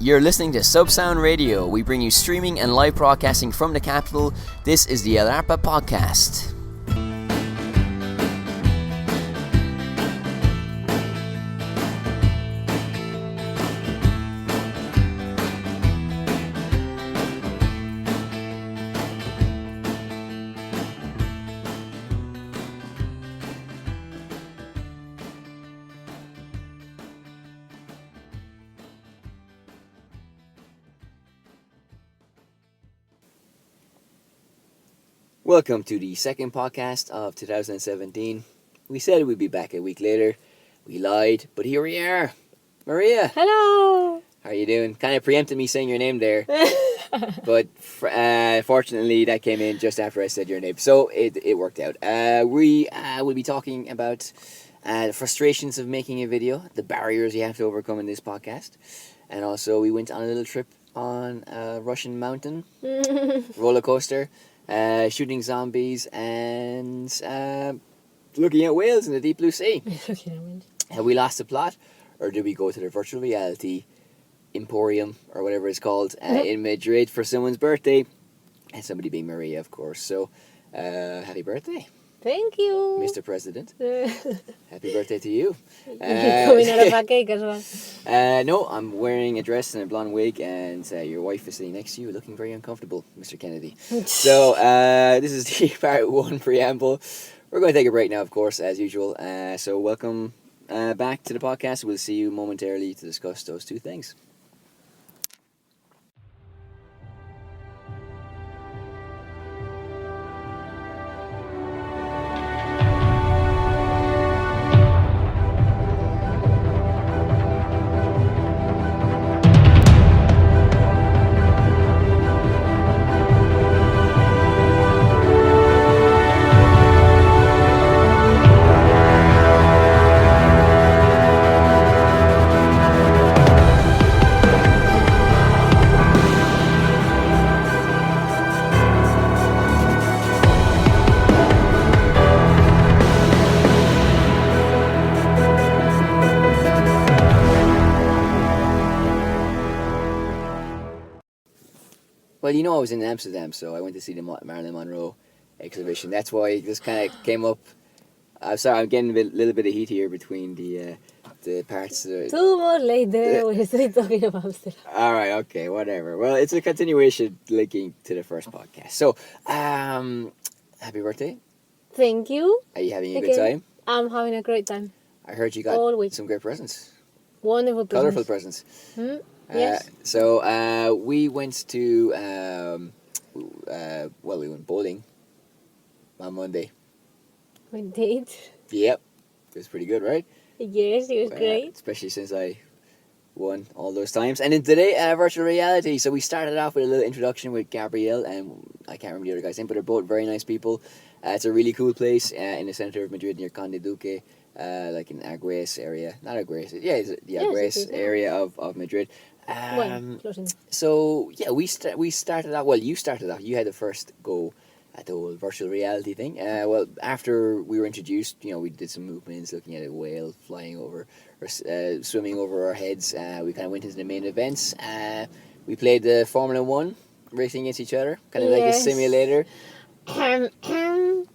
You're listening to Subsound Radio. We bring you streaming and live broadcasting from the capital. This is the Ep1 podcast. Welcome to the second podcast of 2017. We said we'd be back a week later. We lied, but here we are. Maria. Hello. How are you doing? Kind of preempted me saying your name there. But fortunately, that came in just after I said your name. So it worked out. We will be talking about the frustrations of making a video, the barriers you have to overcome in this podcast. And also, we went on a little trip on a Russian mountain roller coaster. Shooting zombies and looking at whales in the deep blue sea. Have we lost the plot, or did we go to the virtual reality emporium or whatever it's called in Madrid for someone's birthday? And somebody being Maria, of course. So, happy birthday. Thank you, Mr. President. Happy birthday to you. Coming out of a cake as well. No, I'm wearing a dress and a blonde wig, and your wife is sitting next to you looking very uncomfortable, Mr. Kennedy. So, this is the part 1 preamble. We're going to take a break now, of course, as usual. So, welcome back to the podcast. We'll see you momentarily to discuss those two things. Well, you know I was in Amsterdam, so I went to see the Marilyn Monroe exhibition. That's why this kind of came up. I'm sorry, I'm getting a little bit of heat here between the parts. 2 months later, we're still talking about Amsterdam. All right, okay, whatever. Well, it's a continuation linking to the first podcast. So, happy birthday. Thank you. Are you having a good time? I'm having a great time. I heard you got some great presents. Wonderful presents. Colorful presents. Yes. So we went to we went bowling on Monday. We did. Yep, it was pretty good, right? Yes, it was great. Especially since I won all those times. And then today, virtual reality. So we started off with a little introduction with Gabrielle, and I can't remember the other guy's name, but they're both very nice people. It's a really cool place in the center of Madrid near Conde Duque. Like in Arguez area, not Arguez, it's the Arguez area of Madrid. So yeah, we started out. Well, you started out. You had the first go at the whole virtual reality thing. Well, after we were introduced, we did some movements, looking at a whale flying over or swimming over our heads. We kind of went into the main events. We played the Formula 1, racing against each other, kind of like a simulator.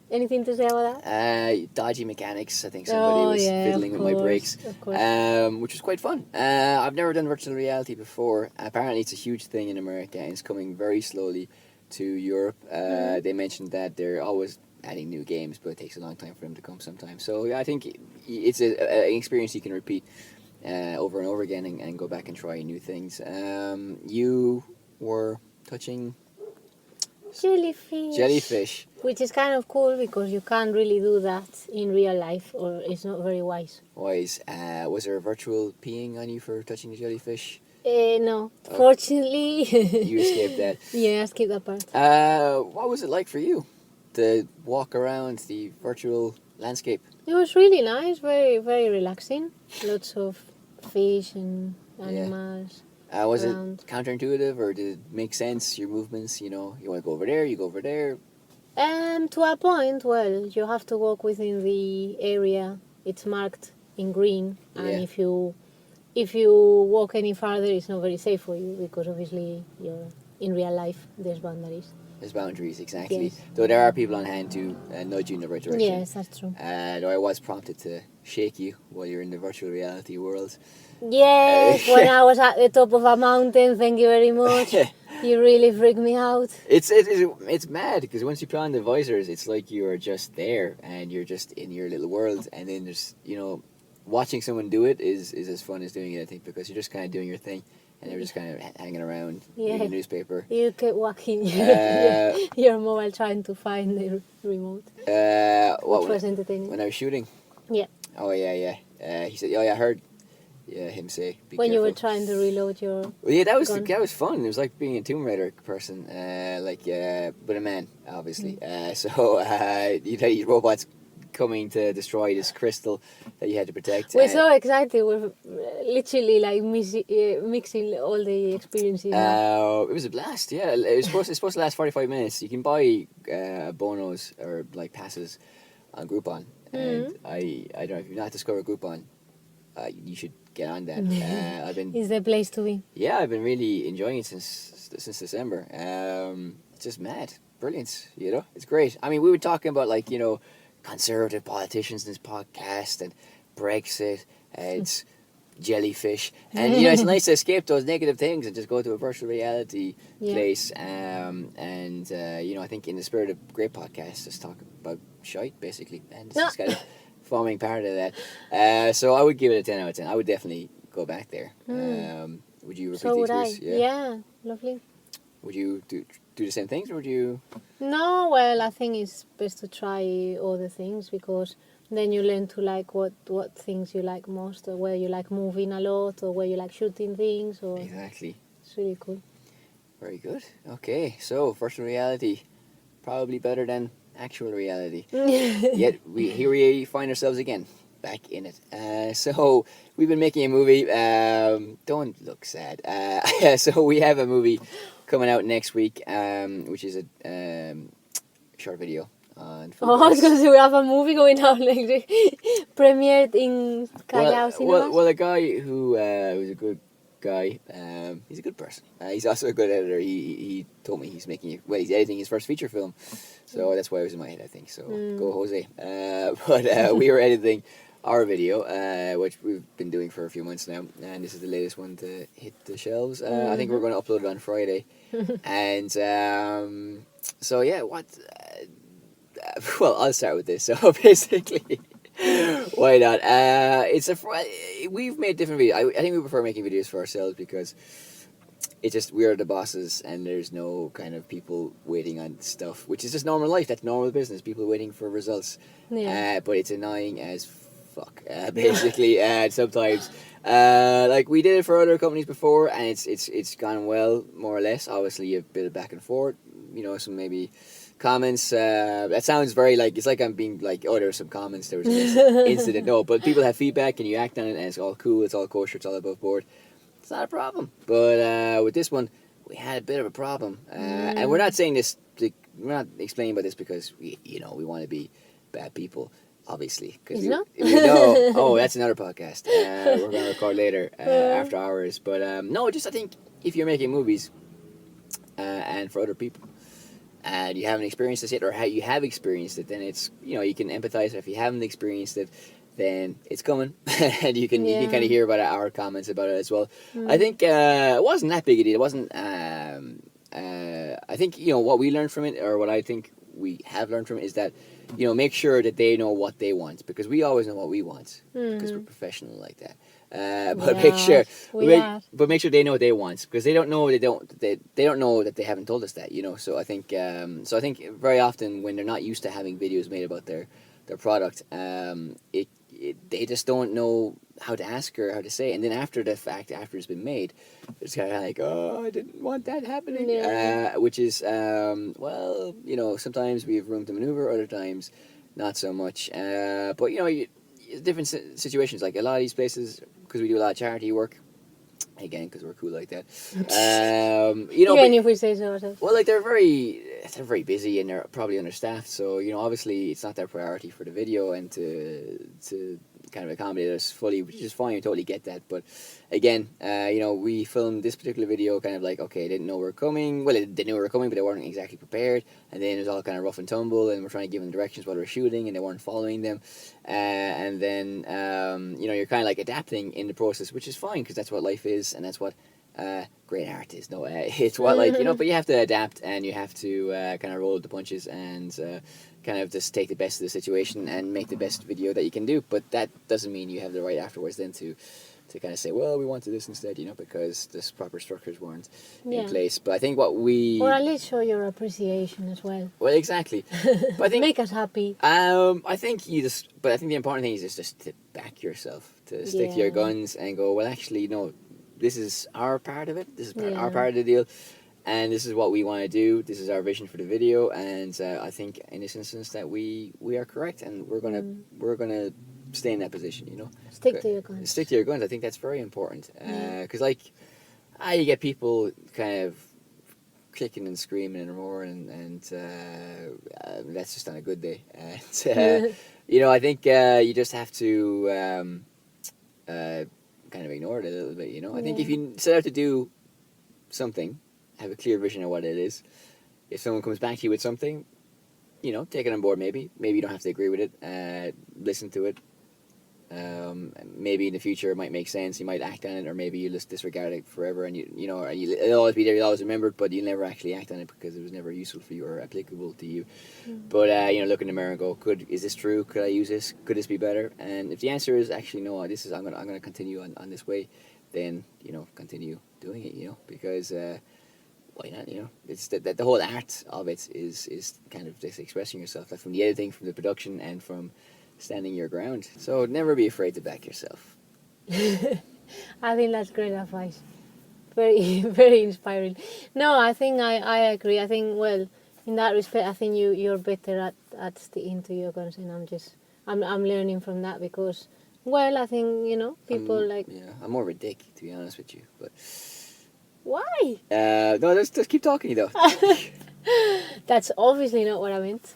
Anything to say about that? Dodgy mechanics. I think somebody was fiddling with my brakes, which was quite fun. I've never done virtual reality before. Apparently, it's a huge thing in America, and it's coming very slowly to Europe. They mentioned that they're always adding new games, but it takes a long time for them to come sometimes. So yeah, I think it's an experience you can repeat over and over again and go back and try new things. You were touching jellyfish, which is kind of cool because you can't really do that in real life, or it's not very wise. Was there a virtual peeing on you for touching the jellyfish? No, fortunately. You escaped that. Yeah, I escaped that part. What was it like for you to walk around the virtual landscape? It was really nice, very, very relaxing. Lots of fish and animals. Was it counterintuitive, or did it make sense, your movements? You want to go over there, you go over there? To a point, well, you have to walk within the area. It's marked in green, and if if you walk any farther, it's not very safe for you because obviously you're in real life. There's boundaries. There's boundaries, exactly. Yes. Though there are people on hand to nudge you in the right direction. Yes, that's true. Though I was prompted to shake you while you're in the virtual reality world. Yes, when I was at the top of a mountain, thank you very much. You really freaked me out. It's mad because once you put on the visors, it's like you are just there and you're just in your little world. And then there's, watching someone do it is as fun as doing it, I think, because you're just kind of doing your thing and they're just kind of hanging around reading a newspaper. You kept walking your mobile trying to find the remote. Which was entertaining. When I was shooting? Yeah. Oh, yeah. He said, oh, yeah, I heard him say, be when careful. you were trying to reload your Well, yeah, that was fun. It was like being a Tomb Raider person, but a man, obviously. So you had these robots coming to destroy this crystal that you had to protect. We're so excited. We're literally like mixing all the experiences. It was a blast. Yeah, it's supposed to last 45 minutes. You can buy bonos or like passes on Groupon, and I don't know if you've not discovered Groupon, you should get on that. I've been. It's the place to be. Yeah, I've been really enjoying it since December. It's just mad, brilliant. It's great. I mean, we were talking about conservative politicians in this podcast and Brexit and jellyfish, and it's nice to escape those negative things and just go to a virtual reality place. I think in the spirit of great podcasts, just talk about shite basically, and this is kind of forming part of that. So I would give it a 10 out of 10. I would definitely go back there. Would you repeat the experience? Yeah, lovely. Would you do the same things, or would you? No, well, I think it's best to try all the things because then you learn to like what things you like most, or where you like moving a lot, or where you like shooting things. Or Exactly. It's really cool. Very good. Okay, so virtual reality, probably better than actual reality. Yet here we find ourselves again, back in it. So we've been making a movie. Don't look sad. So we have a movie coming out next week, which is a short video on food. I was going to say we have a movie going out next week. Premiered in Callao Cinemas. Well, a guy who was a good guy. He's a good person. He's also a good editor. He told me he's editing his first feature film. So that's why it was in my head, I think. So go Jose. But we were editing our video, which we've been doing for a few months now, and this is the latest one to hit the shelves. I think we're going to upload it on Friday. And so yeah, well, I'll start with this. So basically, why not? We've made different videos. I think we prefer making videos for ourselves because it's just we are the bosses and there's no kind of people waiting on stuff, which is just normal life. That's normal business. People waiting for results. Yeah. But it's annoying as fuck, basically. And sometimes, we did it for other companies before, and it's gone well, more or less. Obviously, a bit of back and forth. Some maybe comments. That sounds very it's like I'm being there were some comments, there was an incident. No, but people have feedback and you act on it, and it's all cool, it's all kosher, it's all above board. It's not a problem. But with this one, we had a bit of a problem, and we're not saying this. We're not explaining about this because we want to be bad people, obviously. Because that's another podcast. We're going to record later after hours. But no, just I think if you're making movies and for other people, and you haven't experienced this yet, or you have experienced it, then it's you can empathize. If you haven't experienced it, then it's coming, and you can kind of hear about our comments about it as well. I think it wasn't that big a deal. It wasn't. I think what we learned from it, or what I think we have learned from it, is that make sure that they know what they want, because we always know what we want because we're professional like that. But make sure they know what they want, because they don't know they don't know that they haven't told us that. So I think very often when they're not used to having videos made about their product, they just don't know how to ask or how to say it. And then after it's been made, it's kind of like, oh, I didn't want that happening. Which is sometimes we have room to maneuver, other times not so much. But different situations, like a lot of these places, because we do a lot of charity work, again, because we're cool like that. Even if we say so ourselves. Well, they're very busy and they're probably understaffed. So obviously it's not their priority for the video and to kind of accommodate us fully, which is fine. I totally get that. But again, we filmed this particular video kind of like, okay, they didn't know we were coming. Well, they knew we were coming, but they weren't exactly prepared. And then it was all kind of rough and tumble, and we're trying to give them directions while we're shooting, and they weren't following them. And then, you're kind of like adapting in the process, which is fine because that's what life is, and that's what great art is. No, it's what but you have to adapt, and you have to kind of roll with the punches, and kind of just take the best of the situation and make the best video that you can do. But that doesn't mean you have the right afterwards then to kind of say, well, we wanted this instead, because the proper structures weren't in place. But I think what we... Or at least show your appreciation as well. Well, exactly. But I think, make us happy. I think the important thing is just to back yourself, to stick to your guns and go, well, actually, no, this is our part of it. This is our part of the deal. And this is what we want to do. This is our vision for the video, and I think in this instance that we are correct, and we're gonna stay in that position. Stick to your guns. Stick to your guns. I think that's very important, because you get people kind of kicking and screaming and roaring, and that's just on a good day. And I think you just have to kind of ignore it a little bit. I think if you set out to do something, have a clear vision of what it is. If someone comes back to you with something, take it on board. Maybe you don't have to agree with it. Listen to it. Maybe in the future it might make sense. You might act on it, or maybe you just disregard it forever, and it'll always be there. You'll always remember it, but you'll never actually act on it because it was never useful for you or applicable to you. But look in the mirror and go, is this true? Could I use this? Could this be better? And if the answer is actually no, I'm gonna continue on this way, then continue doing it. Because why not? It's the whole art of it is kind of just expressing yourself, like from the editing, from the production, and from standing your ground. So never be afraid to back yourself. I think that's great advice. Very, very inspiring. No, I think I agree. I think, well, in that respect, I think you're better at sticking to your guns, and I'm learning from that because, well, I think people I'm more of a dick, to be honest with you, but. Why? No, just keep talking, though. That's obviously not what I meant.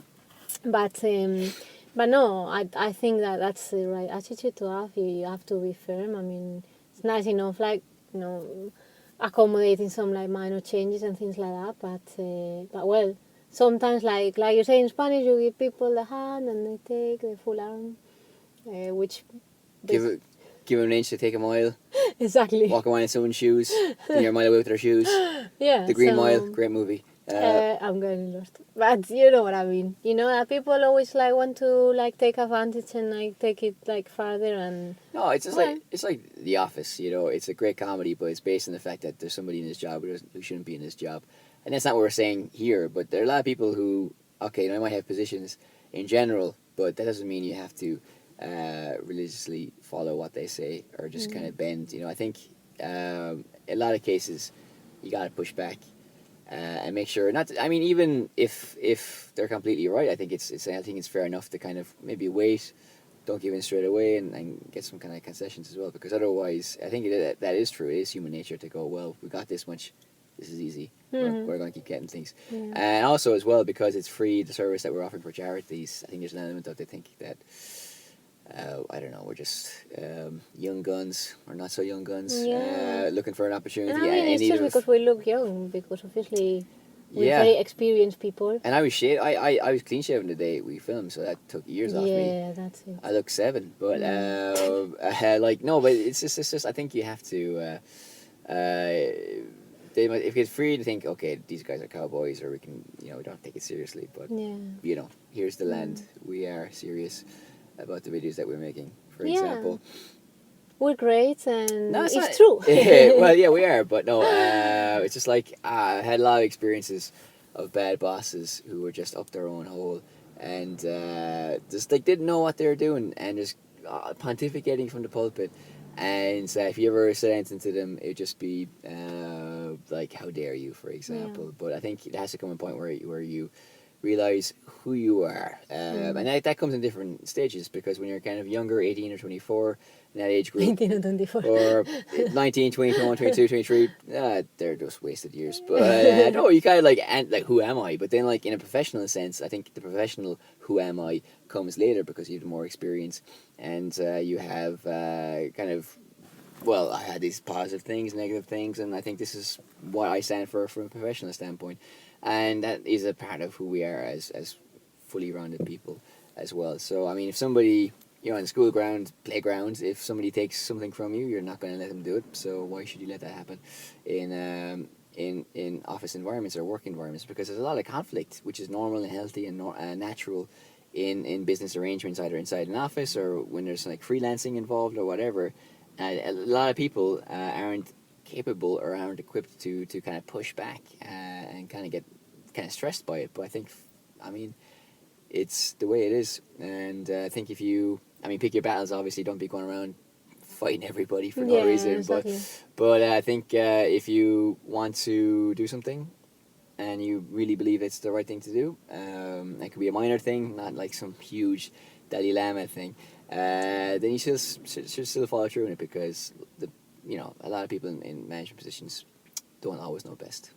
But no, I think that's the right attitude to have. You have to be firm. I mean, it's nice enough, accommodating some minor changes and things like that. But well, sometimes like you say in Spanish, you give people the hand and they take the full arm, which give them an inch to take a mile. Exactly. Walk around in someone's shoes. Then you're a mile away with their shoes. Yeah. The Green Mile, great movie. I'm getting lost, but you know what I mean. People always want to take advantage and take it farther and. No, it's just it's like The Office. It's a great comedy, but it's based on the fact that there's somebody in this job who shouldn't be in this job, and that's not what we're saying here. But there are a lot of people who, they might have positions in general, but that doesn't mean you have to religiously follow what they say or just kind of bend. I think a lot of cases you got to push back. And make sure even if they're completely right, I think it's fair enough to kind of maybe wait, don't give in straight away, and get some kind of concessions as well, because otherwise, I think that is true. It is human nature to go, well, we got this much, this is easy. We're going to keep getting things, and also as well because it's free, the service that we're offering for charities. I think there's an element of they think that. I don't know, we're just young guns or not so young guns, looking for an opportunity. And it's just because we look young, because obviously we're very experienced people. And I was I was clean shaven the day we filmed, so that took years off me. Yeah, that's it. I look 7, but no, but it's just I think you have to. If it's free to think, okay, these guys are cowboys, or we can, we don't take it seriously, but here's the land. We are serious about the videos that we're making, for example. We're great, and no, it's true. Well, yeah, we are, but no, it's just I had a lot of experiences of bad bosses who were just up their own hole, and just didn't know what they were doing, and just pontificating from the pulpit. And if you ever said anything to them, it'd just be how dare you, for example. But I think it has to come a point where you realize who you are. And that comes in different stages, because when you're kind of younger, 18 or 24, in that age group, 18 or 24. or 19, 20, 21, 22, 23, they're just wasted years. But no, you kind of like, who am I? But then, like, in a professional sense, I think the professional who am I comes later, because you have more experience, and you have kind of, well, I had these positive things, negative things, and I think this is what I stand for from a professional standpoint. And that is a part of who we are as fully rounded people as well. So, I mean, if somebody, on the school ground, playground, if somebody takes something from you, you're not going to let them do it. So why should you let that happen in office environments or work environments? Because there's a lot of conflict, which is normal and healthy and natural in business arrangements, either inside an office or when there's like freelancing involved or whatever. A lot of people aren't capable or aren't equipped to kind of push back and kind of get kind of stressed by it. But I think, it's the way it is. And I think if you, pick your battles, obviously. Don't be going around fighting everybody for no reason. Exactly. But I think if you want to do something and you really believe it's the right thing to do, it could be a minor thing, not like some huge Dalai Lama thing, then you should still follow through in it, because a lot of people in management positions don't always know best,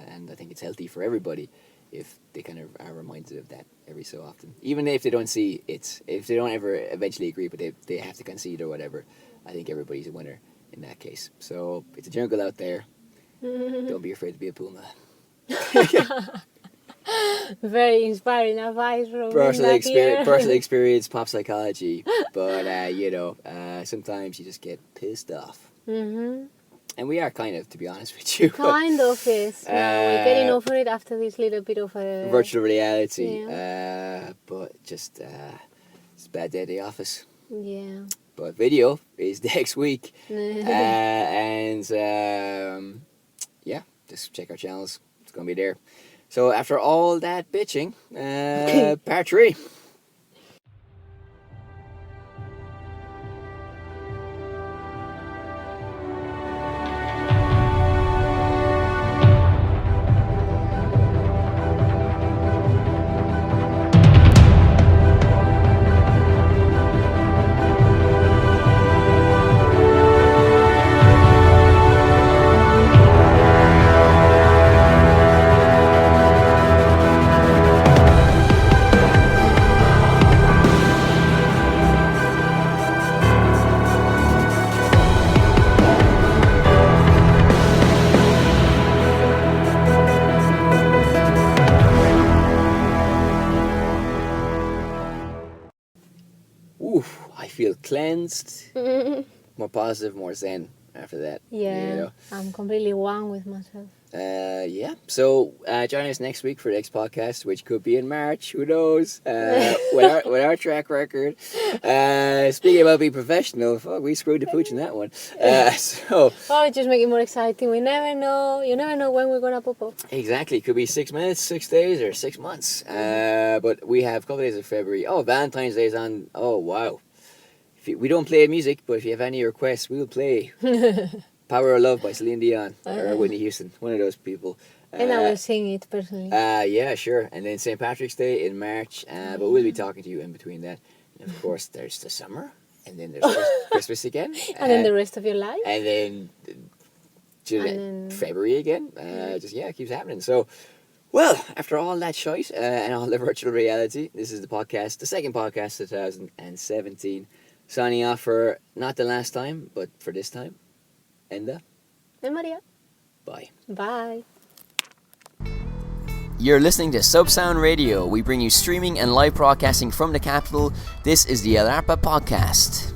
and I think it's healthy for everybody if they kind of are reminded of that every so often, even if they don't see it, if they don't ever eventually agree, but they have to concede or whatever. I think everybody's a winner in that case. So it's a jungle out there. Don't be afraid to be a puma. Very inspiring advice from personal experience, pop psychology. But sometimes you just get pissed off. Mm-hmm. And we are kind of, to be honest with you. Kind of, yes. We're getting over it after this little bit of a virtual reality. Yeah. But just it's a bad day at the office. Yeah. But video is next week. And just check our channels. It's going to be there. So after all that bitching, part 3. I feel cleansed, more positive, more zen after that. Yeah, I'm completely one with myself. So join us next week for the next podcast, which could be in March. Who knows? With our track record. Speaking about being professional, we screwed the pooch in that one. Just make it more exciting. We never know. You never know when we're gonna pop up. Exactly. Could be 6 minutes, 6 days, or 6 months. But we have a couple days of February. Oh, Valentine's Day is on. Oh, wow. We don't play music, but if you have any requests, we'll play. Power of Love by Celine Dion or Whitney Houston, one of those people. And I will sing it personally. Yeah, sure. And then St. Patrick's Day in March, but we'll be talking to you in between that. And of course, there's the summer, and then there's Christmas again. And then the rest of your life. And then February again. It keeps happening. So, well, after all that shite and all the virtual reality, this is the second podcast of 2017. Signing off for not the last time, but for this time. Enda. And Maria. Bye. Bye. You're listening to Subsound Radio. We bring you streaming and live broadcasting from the capital. This is the El Arpa Podcast.